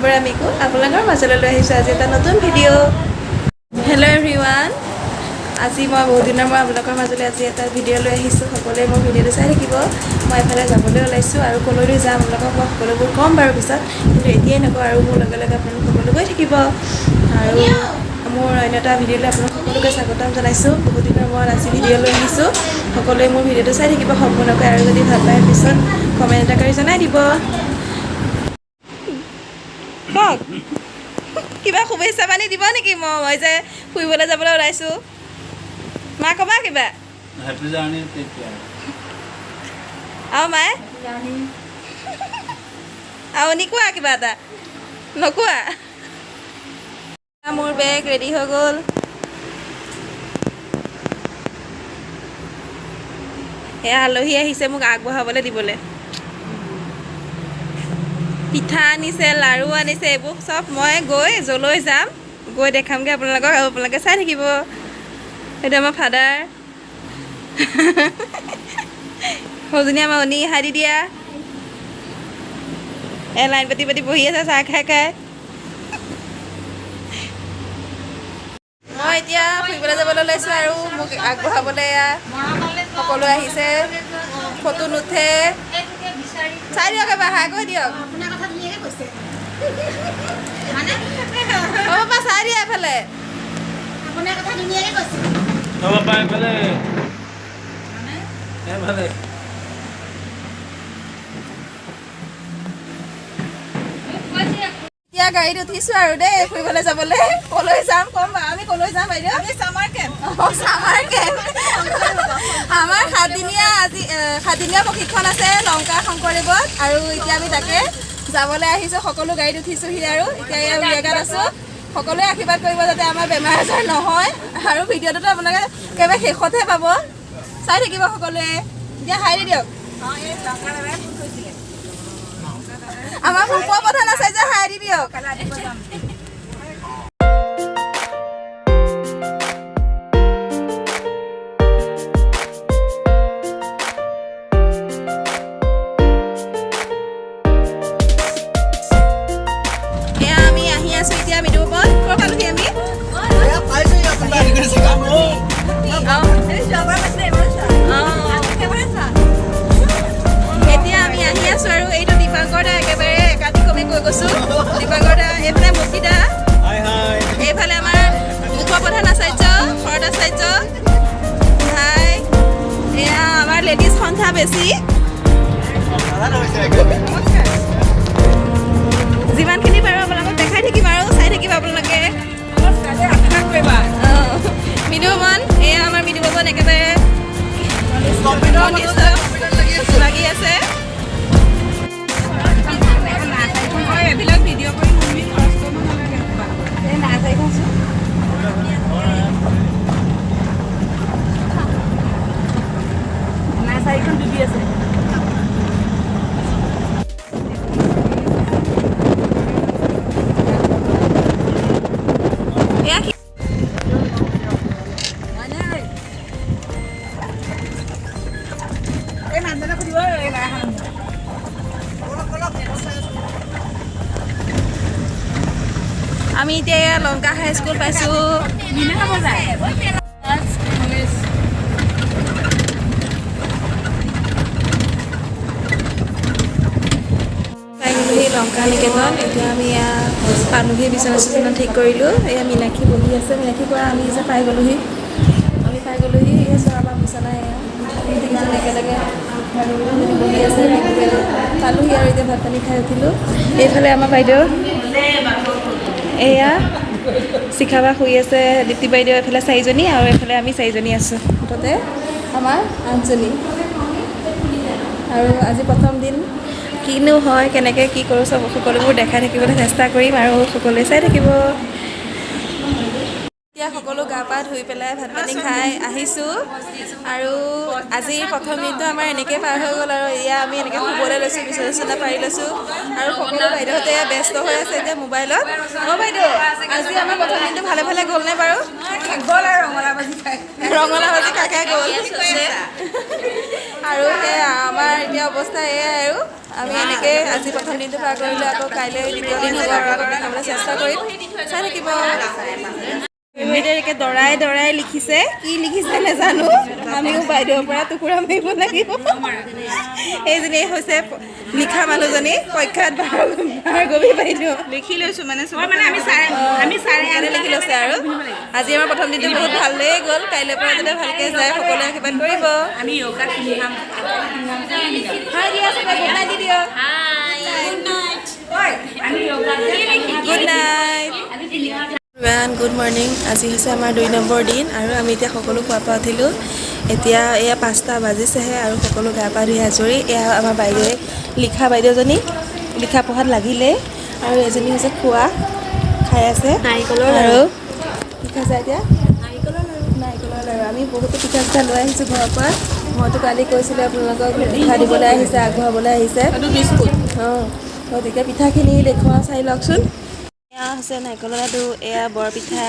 পৰা মিকু আপোনালোকৰ মাজলৈ লৈ আহিছোঁ আজি এটা নতুন ভিডিঅ'। হেল্ল' এভৰিৱান, আজি মই বহুত দিনৰ মই আপোনালোকৰ মাজলৈ আজি এটা ভিডিঅ' লৈ আহিছোঁ। সকলোৱে মোৰ ভিডিঅ'টো চাই থাকিব। মই এফালে যাবলৈ ওলাইছোঁ আৰু ক'লৈ যাম আপোনালোকক মই সকলোবোৰ ক'ম বাৰু পিছত, কিন্তু এতিয়াই নকওঁ আৰু মোৰ লগে লগে আপোনালোক সকলো গৈ থাকিব। আৰু মোৰ অন্য এটা ভিডিঅ'লৈ আপোনালোক সকলোকে স্বাগতম জনাইছোঁ। বহুত দিনৰ মূৰত আজি ভিডিঅ' লৈ আহিছোঁ। সকলোৱে মোৰ ভিডিঅ'টো চাই থাকিব সম্পূৰ্ণকৈ, আৰু যদি ভাল পায় পিছত কমেণ্ট এটা কৰি জনাই দিব। কওক, কিবা শুভেচ্ছা বাণী দিব নেকি? মই যে ফুৰিবলৈ যাবলৈ ওলাইছোঁ, মা ক'বা কিবা? আৰু মায়ে আৰু কোৱা কিবা এটা, নকোৱা? মোৰ বেগ ৰেডি হৈ গ'ল। সেয়া আলহী আহিছে মোক আগবঢ়াবলৈ দিবলৈ। পিঠা আনিছে, লাড়ু আনিছে, এইবোৰ চব মই গৈ য'লৈ যাম গৈ দেখামগৈ আপোনালোকক, আৰু আপোনালোকে চাই থাকিব। সেইটো আমাৰ ফাদাৰ সৌজনী আমাৰ অনি হাৰি দিয়া লাইন পাতি পাতি বহি আছে চাহ খাই খাই। মই এতিয়া ফুৰিবলৈ যাবলৈ লৈছোঁ আৰু মোক আগবঢ়াবলৈ সকলো আহিছে। ফটো নুঠে, চাই দিয়ক এবাৰ, হাই কৈ দিয়ক। অঁ বাবা চাই দিয়া এফালে। এতিয়া গাড়ীত উঠিছোঁ আৰু দেই ফুৰিবলৈ যাবলৈ। ক'লৈ যাম ক'ম বাৰু, আমি ক'লৈ যাম বাইদেউ? Summer camp. অঁ চামাৰ কেম্প। আমাৰ সাতদিনীয়া প্ৰশিক্ষণ আছে লংকা শংকৰদেৱত, আৰু এতিয়া আমি তাকে যাবলৈ আহিছোঁ। সকলো গাড়ীত উঠিছোঁহি আৰু এতিয়া জেগাত আছোঁ। সকলোৱে আশীৰ্বাদ কৰিব যাতে আমাৰ বেমাৰ আজাৰ নহয়, আৰু ভিডিঅ'টোতো আপোনালোকে একেবাৰে শেষতহে পাব, চাই থাকিব সকলোৱে। এতিয়া হাই দিয়ক। আমাৰ উপপ্ৰধান আছে যে, হাই দি দিয়ক। এয়া আমি আহি আছোঁ এতিয়া মৃদুপত। ক'ৰ পালোহি আমি? এতিয়া আমি আহি আছোঁ আৰু এইটো দীপাংকৰ দা, একেবাৰে কাটি কমি কৈ গৈছোঁ। দীপাংকৰ দা, এইফালে মুক্তি দা, এইফালে আমাৰ উপপ্ৰধান আচাৰ্য শৰৎ আচাৰ্য ভাই। এয়া আমাৰ লেডিজ সংখ্যা বেছি। যিমানখিনি পাৰোঁ আপোনালোকক দেখাই থাকিম আৰু চাই থাকিব আপোনালোকে। মৃদুপৱন, এয়া আমাৰ মৃদুপৱন একেবাৰে লাগি আছে। এইবিলাক ভিডিঅ' কৰি নাৰ্চাৰীখন ডুবি আছে। আমি এতিয়া লংকা হাই স্কুল পাইছোঁ। লংকা নিকেতন। এতিয়া আমি পালোহি, বিচনা চিচনা ঠিক কৰিলোঁ। এয়া মীনাক্ষী বহি আছে, মীনাক্ষীৰ পৰা আমি যে পাই গ'লোহি। এয়া চোৱা আমাৰ বিচনা, এয়া তিনিজন একেলগে বহি আছে। পালোহি আৰু এতিয়া ভাত পানী খাই উঠিলোঁ। এইফালে আমাৰ বাইদেউ এয়া শিখাবা শুই আছে, দীপ্তি বাইদেউ এইফালে চাৰিজনী, আৰু এইফালে আমি চাৰিজনী আছোঁ। মুঠতে আমাৰ 8জনী। আৰু আজি প্ৰথম দিন, কিনো হয় কেনেকৈ কি কৰোঁ চব সকলোবোৰ দেখাই থাকিবলৈ চেষ্টা কৰিম, আৰু সকলোৱে চাই থাকিব। এতিয়া সকলো গা পা ধুই পেলাই ভাত পানী খাই আহিছোঁ, আৰু আজিৰ প্ৰথম দিনটো আমাৰ এনেকৈ পাৰ হৈ গ'ল। আৰু এয়া আমি এনেকৈ শুবলৈ লৈছোঁ, বিচনা চিচনা পাৰি লৈছোঁ, আৰু সকলো বাইদেউহঁতে ব্যস্ত হৈ আছে এতিয়া মোবাইলত। অঁ বাইদেউ, আজি আমাৰ প্ৰথম দিনটো ভালে ভালে গ'লনে বাৰু? গ'ল আৰু ৰঙালাও ভাজি খাই খাই গ'ল। আৰু সেয়া আমাৰ এতিয়া অৱস্থা এয়াই আৰু আমি এনেকৈ আজি প্ৰথম দিনটো পাৰ কৰিলোঁ আকৌ কাইলৈ দ্বিতীয় দিন হ'ব আপোনালোকক দেখাবলৈ চেষ্টা কৰিম চাই থাকিব এতিয়া দৰাই দৰাই লিখিছে কি লিখিছে নাজানো আমিও বাইদেউৰ পৰা টুকুৰা মাৰিব লাগিব এইজনী হৈছে লিখা মানুহজনী প্ৰখ্যাত ভাৰ্গৱী বাইদেউ লিখি লৈছোঁ মানে আমি চাৰে লিখি লৈছে আৰু আজি আমাৰ প্ৰথম দিনটো বহুত ভালেই গ'ল কাইলৈৰ পৰা যাতে ভালকৈ যায় সকলোৱে আশীৰ্বাদ কৰিব আমি গুড নাইট গুড মৰ্ণিং আজি হৈছে আমাৰ 2 নম্বৰ দিন আৰু আমি এতিয়া সকলো খোৱা পৰা উঠিলোঁ এতিয়া এয়া 5টা বাজিছেহে আৰু সকলো গা পা ধুই আজৰি এয়া আমাৰ বাইদেৱে লিখা বাইদেউজনী লিখা পঢ়াত লাগিলে আৰু এজনী হৈছে খোৱা খাই আছে নাৰিকলৰ আৰু কি খাইছে এতিয়া নাৰিকলৰ লাৰু আমি বহুতো পিঠা চিঠা লৈ আহিছোঁ ঘৰৰ পৰা মইতো কালি কৈছিলোঁ আপোনালোকক পিঠা দিবলৈ আহিছে আগবঢ়াবলৈ আহিছে বিস্কুট অঁ গতিকে পিঠাখিনি দেখুৱাওঁ চাই লওকচোন এয়া হৈছে নাৰিকলৰ লাডু এয়া বৰপিঠা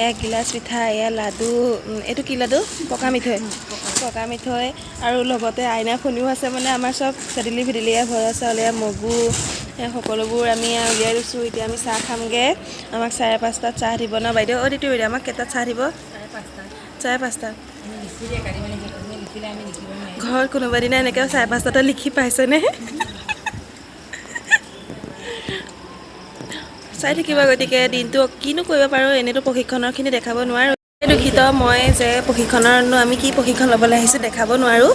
এয়া গিলাচ পিঠা এয়া লাডু এইটো কি লাডু পকা মিঠৈ আৰু লগতে আইনাখনিও আছে মানে আমাৰ চব চেটেলি ভেটেলীয়া ভৰা চাউল এয়া মগু সকলোবোৰ আমি উলিয়াই লৈছোঁ এতিয়া আমি চাহ খামগৈ আমাক 5:30 চাহ দিব ন বাইদেউ দিটো বাইদেউ আমাক কেইটাত চাহ দিব 5:30 ঘৰত কোনোবা দিনা এনেকৈ 5:30 লিখি পাইছেনে চাই থাকিবা গতিকে দিনটো কিনো কৰিব পাৰোঁ এনেইতো প্ৰশিক্ষণৰখিনি দেখাব নোৱাৰোঁ দুখিত মই যে প্ৰশিক্ষণৰনো আমি কি প্ৰশিক্ষণ ল'বলৈ আহিছোঁ দেখাব নোৱাৰোঁ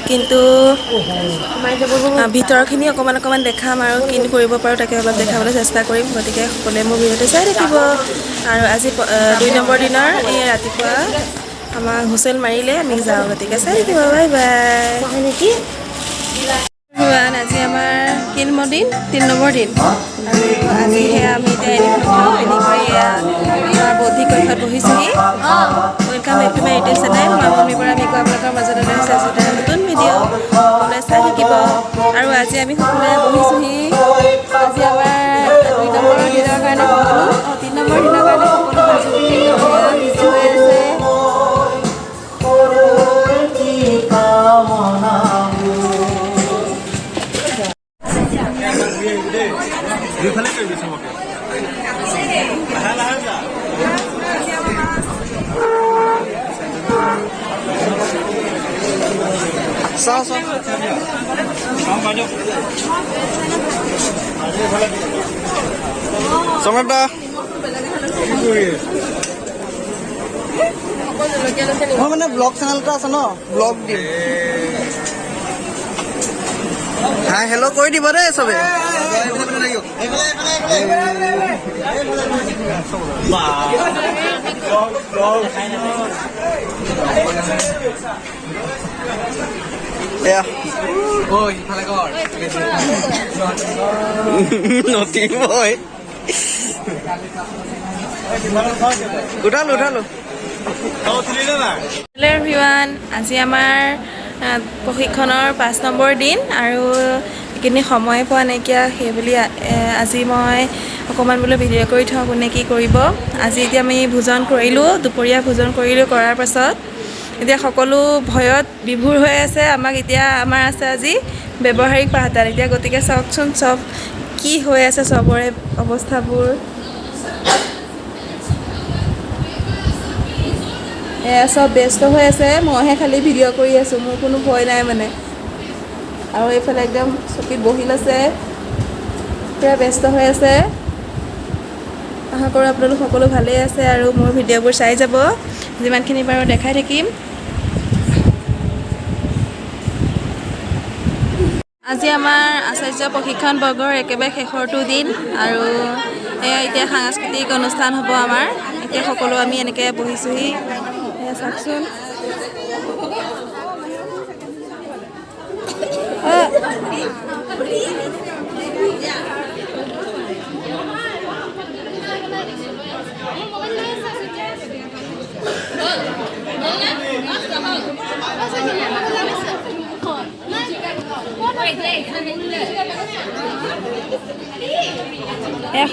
কিন্তু ভিতৰখিনি অকণমান দেখাম আৰু কিনো কৰিব পাৰোঁ তাকে অলপ দেখাবলৈ চেষ্টা কৰিম গতিকে সকলোৱে মোৰ ভিডিঅ'টো চাই থাকিব আৰু আজি 2 নম্বৰ দিনৰ এই ৰাতিপুৱা আমাক হুচেল মাৰিলে আমি যাওঁ গতিকে চাই থাকিব বাই বাই নেকি আজি আমাৰ কি নম্বৰ দিন 3 নম্বৰ দিন আৰু আজি সেয়া আমি এতিয়া এনিফৰ্ম কৰি আমাৰ বৌদ্ধিক কক্ষত বহিছোঁহি welcome back to my YouTube channel মই মম্মীৰ পৰা আমি আপোনালোকৰ মাজলৈ লৈছোঁ আজি এটা নতুন ভিডিঅ' সকলোৱে চাই থাকিব আৰু আজি আমি সকলোৱে বহিছোঁহি আজি আমাৰ 2 নম্বৰ দিনৰ কাৰণে সকলো 3 নম্বৰ দিনৰ কাৰণে সকলো বিজি হৈ আছে দুইফালে কৰিবি চবকে লাহে লাহে যা চাও বাইদেউ চমতা মই মানে ব্লগ চেনেল এটা আছে ন ব্লগ দিম হাই হেল্ল' কৰি দিব দেই চবে নতিবই উঠালো হেল্ল' এভৰিৱান আজি আমাৰ প্ৰশিক্ষণৰ 5 নম্বৰ দিন আৰু এইখিনি সময় পোৱা নাইকিয়া সেইবুলি আজি মই অকণমান বোলো ভিডিঅ' কৰি থওঁ কোনে কি কৰিব আজি এতিয়া আমি ভোজন কৰিলোঁ দুপৰীয়া ভোজন কৰিলোঁ কৰাৰ পাছত এতিয়া সকলো ভয়ত বিভোৰ হৈ আছে আমাক এতিয়া আমাৰ আছে আজি ব্যৱহাৰিক পাঠদান এতিয়া গতিকে চাওকচোন চব কি হৈ আছে চবৰে অৱস্থাবোৰ এয়া চব ব্যস্ত হৈ আছে মইহে খালি ভিডিঅ' কৰি আছোঁ মোৰ কোনো ভয় নাই মানে আৰু এইফালে একদম চকীত বহি লৈছে পূৰা ব্যস্ত হৈ আছে আশা কৰোঁ আপোনালোক সকলো ভালেই আছে আৰু মোৰ ভিডিঅ'বোৰ চাই যাব যিমানখিনি পাৰোঁ দেখাই থাকিম আজি আমাৰ আচাৰ্য প্ৰশিক্ষণ বৰ্গৰ একেবাৰে শেষৰটো দিন আৰু এয়া এতিয়া সাংস্কৃতিক অনুষ্ঠান হ'ব আমাৰ এতিয়া সকলো আমি এনেকৈ বহিছোঁহি চাওকচোন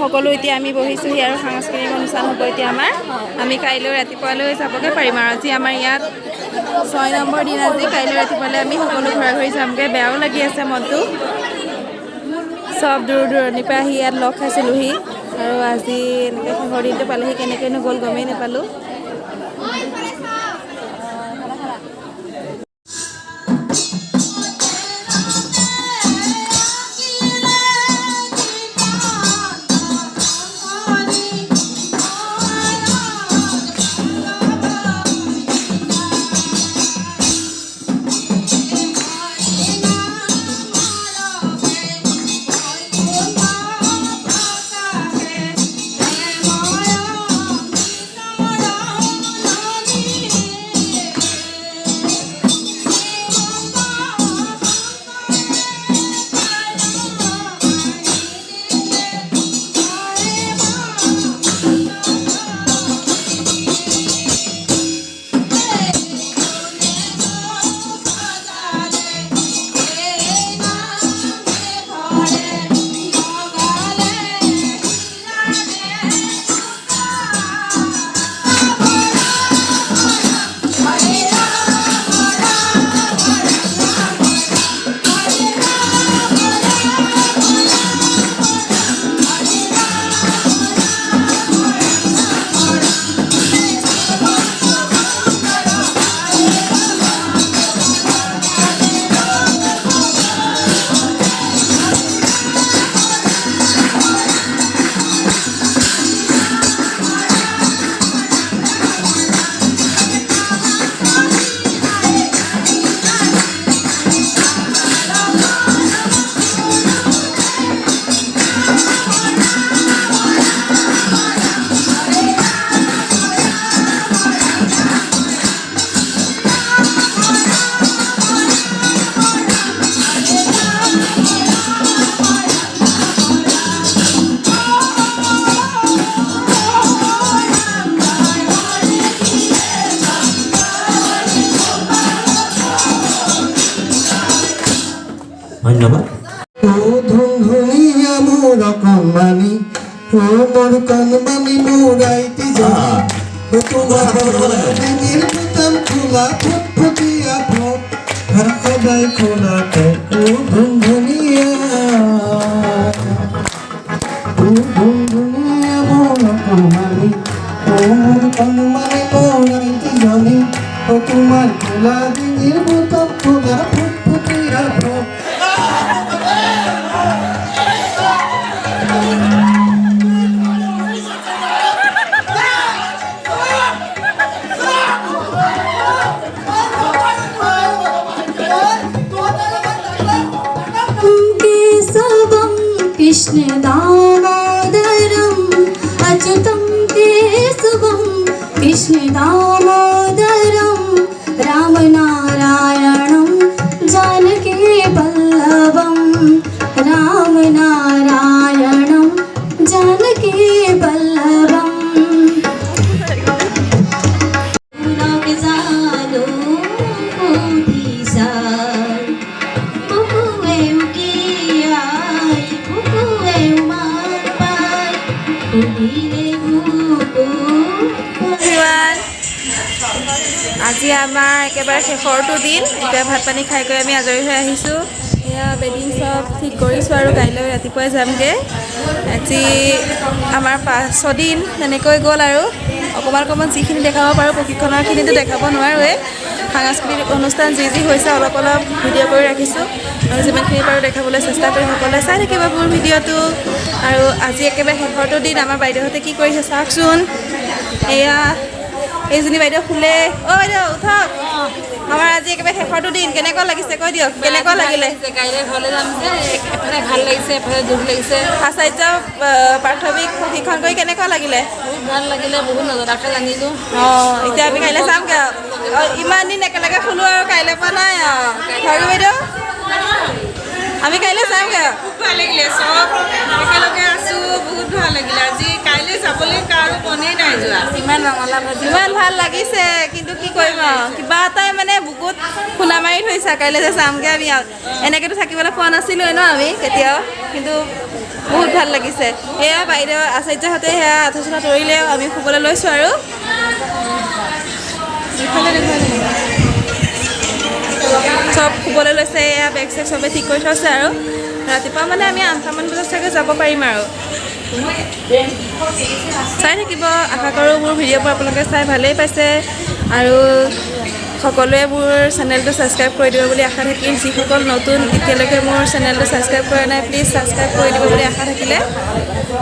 সকলো এতিয়া আমি বহিছোঁহি আৰু সাংস্কৃতিক অনুষ্ঠান হ'ব এতিয়া আমাৰ আমি কাইলৈ ৰাতিপুৱালৈ যাবগৈ পাৰিম আৰু আজি আমাৰ ইয়াত 6 নম্বৰ দিন আজি কাইলৈ ৰাতিপুৱালৈ আমি সকলো ঘৰা ঘৰি যামগৈ বেয়াও লাগি আছে মনটো চব দূৰ দূৰণিৰ পৰা আহি ইয়াত লগ খাইছিলোঁহি আৰু আজি এনেকৈ শেষৰ দিনটো পালেহি কেনেকৈনো গ'ল গমেই নাপালোঁ ধন্যবাদ ধুনিয়া মোর কনমানি মোর কনমানি মোরাইতে যাই তোমার দিনের বুতাম খোলা ফুটফুটিয়া ফোট সদায় খোলা ও ধুনিয়া ধুনিয়া মোর কনমানি মোর কনমানি মোরাইতে জানি তোমার খোলা দিনের বুতাম খোলা ফুটফুটিয়া ফোট कृष्ण दामोदरम अच्युतम केशवम कृष्ण दामोदरम राम नारायणम जानकी वल्लभम राम नारायणम जानकी वल्लभम আজি আমাৰ একেবাৰে শেষৰটো দিন এতিয়া ভাত পানী খাই কৰি আমি আজৰি হৈ আহিছোঁ এয়া বেডিং চব ঠিক কৰিছোঁ আৰু কাইলৈ ৰাতিপুৱাই যামগৈ আজি আমাৰ 5-6 দিন তেনেকৈ গ'ল আৰু অকণমান যিখিনি দেখাব পাৰোঁ প্ৰশিক্ষণৰখিনিতো দেখাব নোৱাৰোঁৱে সাংস্কৃতিক অনুষ্ঠান যি হৈছে অলপ ভিডিঅ' কৰি ৰাখিছোঁ আৰু যিমানখিনি পাৰোঁ দেখাবলৈ চেষ্টা কৰি সকলোৱে চাই থাকিব মোৰ ভিডিঅ'টো আৰু আজি একেবাৰে শেষৰটো দিন আমাৰ বাইদেউহঁতে কি কৰিছে চাওকচোন এয়া এইজনী বাইদেউ শুলে বাইদেউ উঠক আমাৰ আজি একেবাৰে শেষৰটো দিন কেনেকুৱা লাগিছে কৈ দিয়ক কেনেকুৱা লাগিলে কাইলৈ ঘৰলৈ যাম যে এফালে ভাল লাগিছে এফালে দুখ লাগিছে আচাৰ্য প্ৰাথমিক প্ৰশিক্ষণ কৰি কেনেকুৱা লাগিলে বহুত ভাল লাগিলে বহুত নজনাকৈ জানিলোঁ এতিয়া আমি কাইলৈ চামগৈ ইমান দিন একেলগে শুলোঁ আৰু কাইলৈ পোৱা নাই আৰু বাইদেউ আমি কাইলৈ চামগৈ খুব ভাল লাগিলে চব একেলগে আছোঁ বহুত ভাল লাগিলে আজি কাইলৈ যাবলৈ কাৰো মনেই নাই যোৱা ইমান ৰঙালাও ভাজি ইমান ভাল লাগিছে কিন্তু কি কৰিম আৰু কিবা এটাই মানে বুকুত খুন্দা মাৰি থৈছে কাইলৈ যে চামগৈ আমি এনেকৈতো থাকিবলৈ পোৱা নাছিলোঁৱে ন আমি কেতিয়াও কিন্তু বহুত ভাল লাগিছে এয়া বাইদেউ আচাৰ্যহঁতে সেয়া আঁঠুচোলা তৰিলে আমি শুবলৈ লৈছোঁ আৰু ইফালে দেখুৱাই শুবলৈ লৈছে এয়া বেগ চেগ চবে ঠিক কৰি থৈছে আৰু ৰাতিপুৱা মানে আমি 8টামান বজাত চাগে যাব পাৰিম আৰু চাই থাকিব আশা কৰোঁ মোৰ ভিডিঅ'বোৰ আপোনালোকে চাই ভালেই পাইছে আৰু সকলোৱে মোৰ চেনেলটো ছাবস্ক্ৰাইব কৰি দিব বুলি আশা থাকিল যিসকল নতুন এতিয়ালৈকে মোৰ চেনেলটো ছাবস্ক্ৰাইব কৰা নাই প্লিজ ছাবস্ক্ৰাইব কৰি দিব বুলি আশা থাকিলে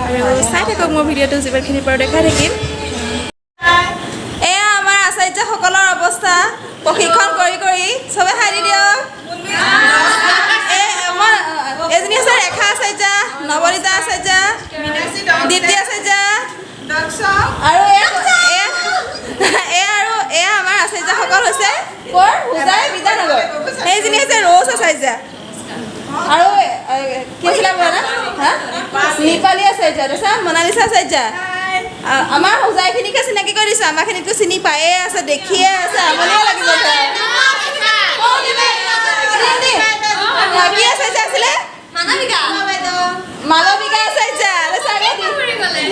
আৰু চাই থাকক মোৰ ভিডিঅ'টো যিমানখিনি পাৰোঁ দেখাই থাকিম এয়া আমাৰ আচাৰ্যসকলৰ অৱস্থা প্ৰশিক্ষণ কৰি কৰি চবে হাৰি দিয়ক এজনী আছে ৰেখা আচাৰ্য নৱনীতা আচাৰ্য দীপ্তি আচাৰ্য আৰু এয়া আমাৰ আচাৰ্যসকল হৈছে ক'ৰ হোজাই বিদ্যানগৰ সেইজনী হৈছে ৰৌচ আচাৰ্য আৰু কি আছিলে আপোনাৰ হা নিপালী আচাৰ্য তাৰপিছত মনালিছা আচাৰ্য আমাৰ হোজাইখিনিকে চিনাকি কৰি দিছোঁ আমাৰখিনিকতো চিনি পায়ে আছে দেখিয়ে আছে আমনিয়ে লাগিব কি আচাৰ্য আছিলে মালবিকা আচাৰ্য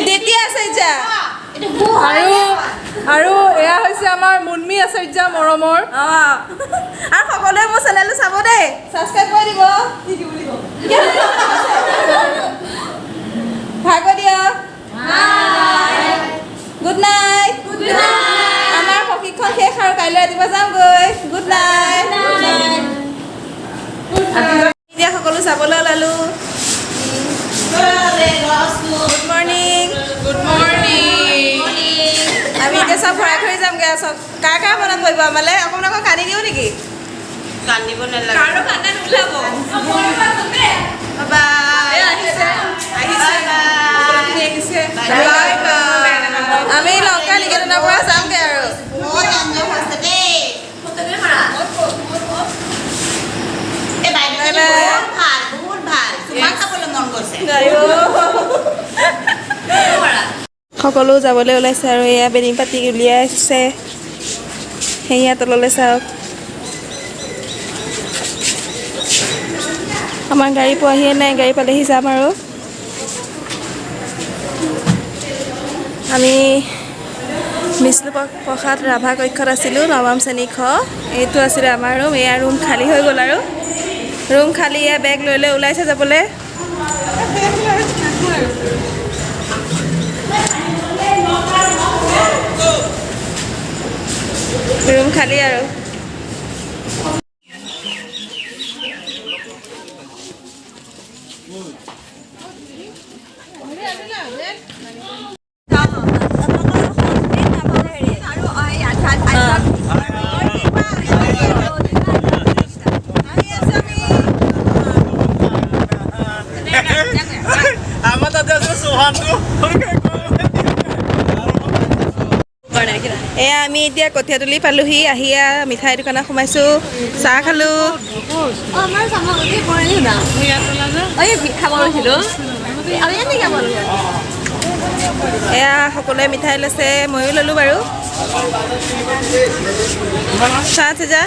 দ্বিতীয় আচাৰ্য আৰু এয়া হৈছে আমাৰ মুন্মি আচাৰ্য মৰমৰ অঁ আৰু সকলোৱে মোৰ চেনেলটো চাব দেই ছাবস্ক্ৰাইব কৰি দিব ভাগ দিয়ক গুড নাইট আমাৰ প্ৰশিক্ষণ শেষ আৰু কাইলৈ ৰাতিপুৱা যামগৈ গুড নাইট এতিয়া সকলো চাবলৈ ওলালোঁ গুড মৰ্ণিং আমি এতিয়া চব ভৰাই ঘূৰি যামগৈ চব কাৰ কাৰ মনত পৰিব আমালৈ অকণমান আকৌ কান্দি দিওঁ নেকি কান্দিব নালাগে আমি লংকা নিকেতনৰ পৰা যামগৈ আৰু সকলো যাবলৈ ওলাইছে আৰু এয়া বেডিং পাতি উলিয়াইছে সেয়া তললৈ চাওক আমাৰ গাড়ী পোৱাহিয়ে নাই গাড়ী পালেহি যাম আৰু আমি বিষ্ণু প্ৰসাদ ৰাভা কক্ষত আছিলোঁ নৱম শ্ৰেণী খ এইটো আছিলে আমাৰ ৰুম এয়া ৰুম খালী হৈ গ'ল আৰু ৰুম খালী এয়া বেগ লৈ লৈ ওলাইছে যাবলৈ ৰুম খালী আৰু এয়া আমি এতিয়া কঠীয়াতলি পালোহি আহি মিঠাই দোকানত সোমাইছোঁ চাহ খালোঁ এয়া সকলোৱে মিঠাই লৈছে ময়ো ল'লোঁ বাৰু চাহ আছে যা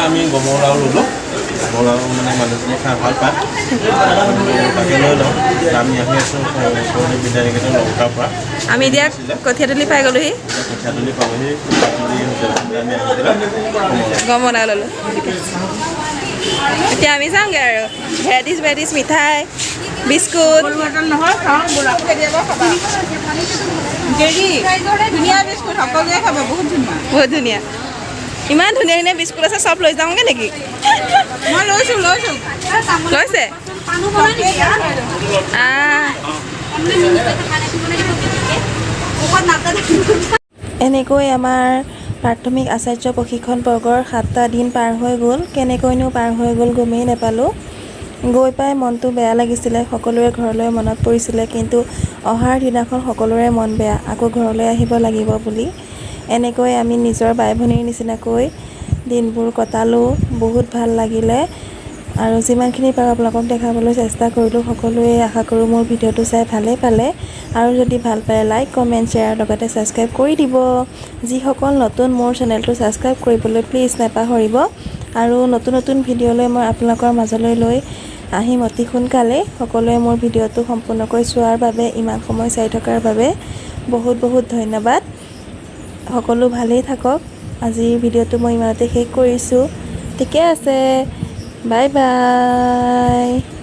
আমি গমলাও ল'লোঁ গমলাও মানে মানুহজনে খাই ভাল পায় তাকে লৈ লওঁ আমি আহি আছোঁ বিদ্যানিকেতন লংকাৰ পৰা আমি এতিয়া কঠীয়াতলি পাই গ'লোহি কঠীয়াতলি পালোহি আমি গমলা ল'লোঁ এতিয়া আমি যাওঁগৈ আৰু ভেৰাইটিছ মিঠাই বিস্কুট নহয় ধুনীয়া বিস্কুট সকলোৱে খাব বহুত ধুনীয়া ইমান ধুনীয়া ধুনীয়া বিস্কুট আছে চব লৈ যাওঁগৈ নেকি মই লৈছোঁ লৈছে এনেকৈ আমাৰ প্ৰাথমিক আচাৰ্য প্ৰশিক্ষণ বৰ্গৰ 7টা দিন পাৰ হৈ গ'ল কেনেকৈনো পাৰ হৈ গ'ল গমেই নাপালোঁ গৈ পাই মনটো বেয়া লাগিছিলে সকলোৰে ঘৰলৈ মনত পৰিছিলে কিন্তু অহাৰ দিনাখন সকলোৰে মন বেয়া আকৌ ঘৰলৈ আহিব লাগিব বুলি এনেকৈ আমি নিজৰ বাই ভনীৰ নিচিনাকৈ দিনবোৰ কটালোঁ বহুত ভাল লাগিলে আৰু যিমানখিনি পাৰোঁ আপোনালোকক দেখাবলৈ চেষ্টা কৰিলোঁ। সকলোৱে আশা কৰোঁ মোৰ ভিডিঅ'টো চাই ভালেই পালে। আৰু যদি ভাল পালে লাইক কমেণ্ট শ্বেয়াৰ লগতে ছাবস্ক্ৰাইব কৰি দিব। যিসকল নতুন মোৰ চেনেলটো ছাবস্ক্ৰাইব কৰিবলৈ প্লিজ নাপাহৰিব। আৰু নতুন নতুন ভিডিঅ'লৈ মই আপোনালোকৰ মাজলৈ লৈ আহিম অতি সোনকালে। সকলোৱে মোৰ ভিডিঅ'টো সম্পূৰ্ণকৈ চোৱাৰ বাবে, ইমান সময় চাই থকাৰ বাবে বহুত বহুত ধন্যবাদ। সকলো ভালেই থাকক। আজিৰ ভিডিঅ'টো মই ইমানতে শেষ কৰিছোঁ। ঠিকে আছে, বাই বাই।